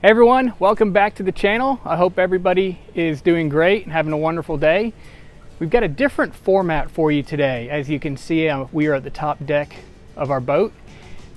Hey everyone, welcome back to the channel. I hope everybody is doing great and having a wonderful day. We've got a different format for you today. As you can see, we are at the top deck of our boat.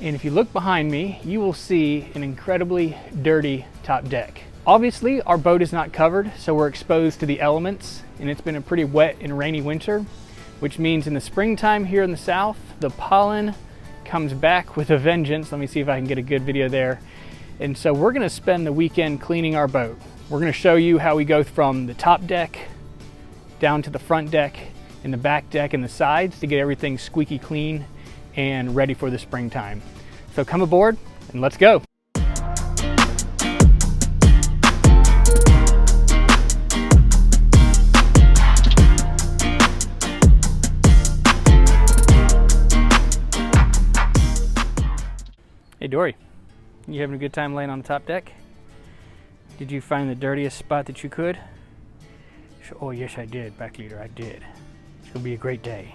And if you look behind me, you will see an incredibly dirty top deck. Obviously, our boat is not covered, so we're exposed to the elements, and it's been a pretty wet and rainy winter, which means in the springtime here in the south, the pollen comes back with a vengeance. Let me see if I can get a good video there. And so we're gonna spend the weekend cleaning our boat. We're gonna show you how we go from the top deck down to the front deck and the back deck and the sides to get everything squeaky clean and ready for the springtime. So come aboard and let's go. Hey Dory. You having a good time laying on the top deck? Did you find the dirtiest spot that you could? Oh yes I did, back leader, I did. It's gonna be a great day.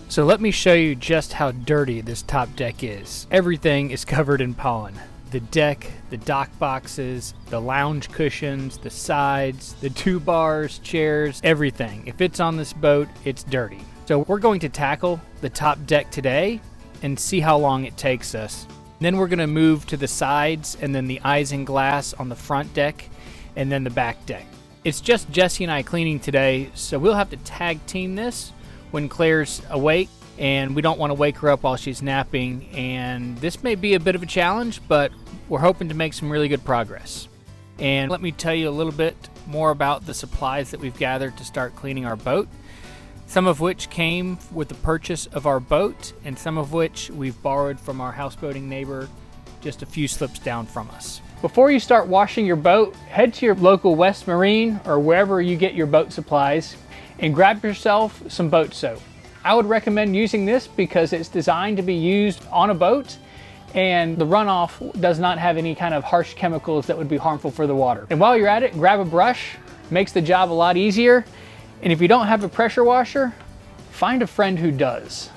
So let me show you just how dirty this top deck is. Everything is covered in pollen. The deck, the dock boxes, the lounge cushions, the sides, the 2 bars, chairs, everything. If it's on this boat, it's dirty. So we're going to tackle the top deck today and see how long it takes us. Then we're gonna move to the sides and then the Isinglass on the front deck and then the back deck. It's just Jessie and I cleaning today, so we'll have to tag team this when Claire's awake, and we don't wanna wake her up while she's napping, and this may be a bit of a challenge, but we're hoping to make some really good progress. And let me tell you a little bit more about the supplies that we've gathered to start cleaning our boat. Some of which came with the purchase of our boat, and some of which we've borrowed from our houseboating neighbor just a few slips down from us. Before you start washing your boat, head to your local West Marine or wherever you get your boat supplies and grab yourself some boat soap. I would recommend using this because it's designed to be used on a boat, and the runoff does not have any kind of harsh chemicals that would be harmful for the water. And while you're at it, grab a brush. Makes the job a lot easier. And if you don't have a pressure washer, find a friend who does.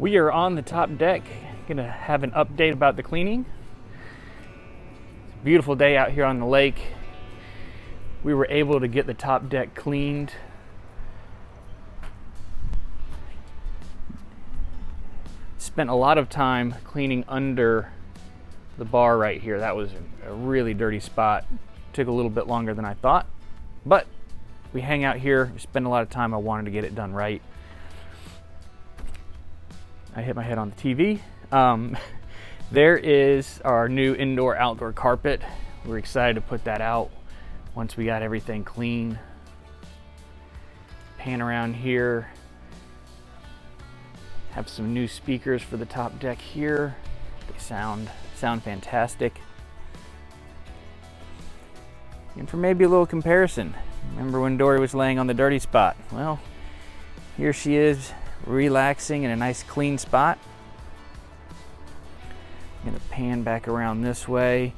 We are on the top deck, gonna have an update about the cleaning. It's a beautiful day out here on the lake. We were able to get the top deck cleaned. Spent a lot of time cleaning under the bar right here. That was a really dirty spot. Took a little bit longer than I thought, but we hang out here, we spend a lot of time. I wanted to get it done right. I hit my head on the TV. There is our new indoor-outdoor carpet. We're excited to put that out once we got everything clean. Pan around here. Have some new speakers for the top deck here. They sound fantastic. And for maybe a little comparison, remember when Dory was laying on the dirty spot? Well, here she is relaxing in a nice clean spot. I'm gonna pan back around this way.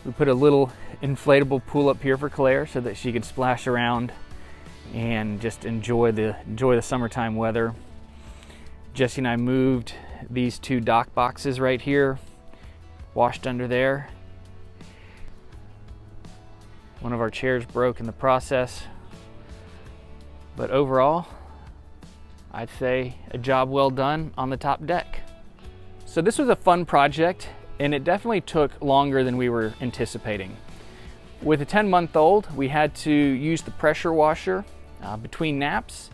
We put a little inflatable pool up here for Claire so that she could splash around and just enjoy the summertime weather. Jessie and I moved these two dock boxes right here, washed under there. One of our chairs broke in the process, but overall, I'd say a job well done on the top deck. So this was a fun project, and it definitely took longer than we were anticipating. With a 10-month-old, we had to use the pressure washer between naps,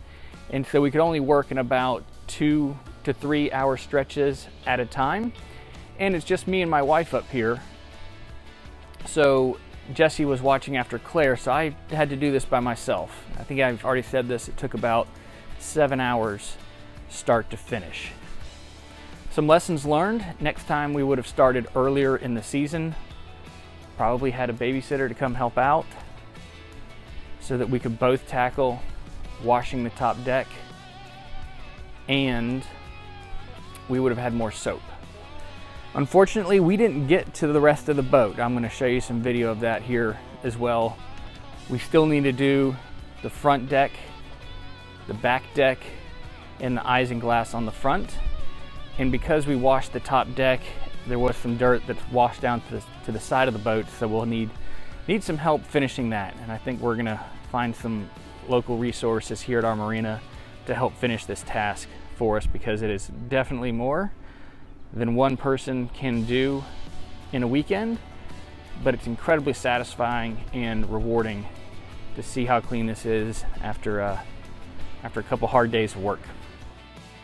and so we could only work in about 2 to 3 hour stretches at a time. And it's just me and my wife up here. So Jessie was watching after Claire, so I had to do this by myself. I think I've already said this, it took about 7 hours start to finish. Some lessons learned. Next time we would have started earlier in the season. Probably had a babysitter to come help out so that we could both tackle washing the top deck, and we would have had more soap. Unfortunately, we didn't get to the rest of the boat. I'm going to show you some video of that here as well. We still need to do the front deck, the back deck, and the Isinglass on the front. And because we washed the top deck, there was some dirt that's washed down to the side of the boat, so we'll need some help finishing that. And I think we're going to find some local resources here at our marina to help finish this task for us, because it is definitely more than one person can do in a weekend, but it's incredibly satisfying and rewarding to see how clean this is after a couple hard days of work.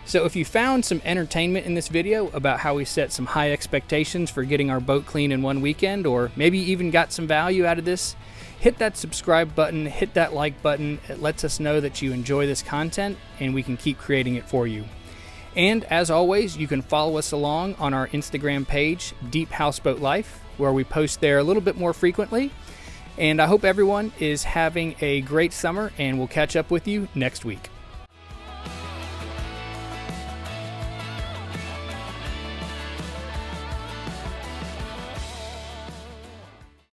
So if you found some entertainment in this video about how we set some high expectations for getting our boat clean in one weekend, or maybe even got some value out of this, hit that subscribe button, hit that like button. It lets us know that you enjoy this content and we can keep creating it for you. And as always, you can follow us along on our Instagram page, Deep Houseboat Life, where we post there a little bit more frequently. And I hope everyone is having a great summer, and we'll catch up with you next week.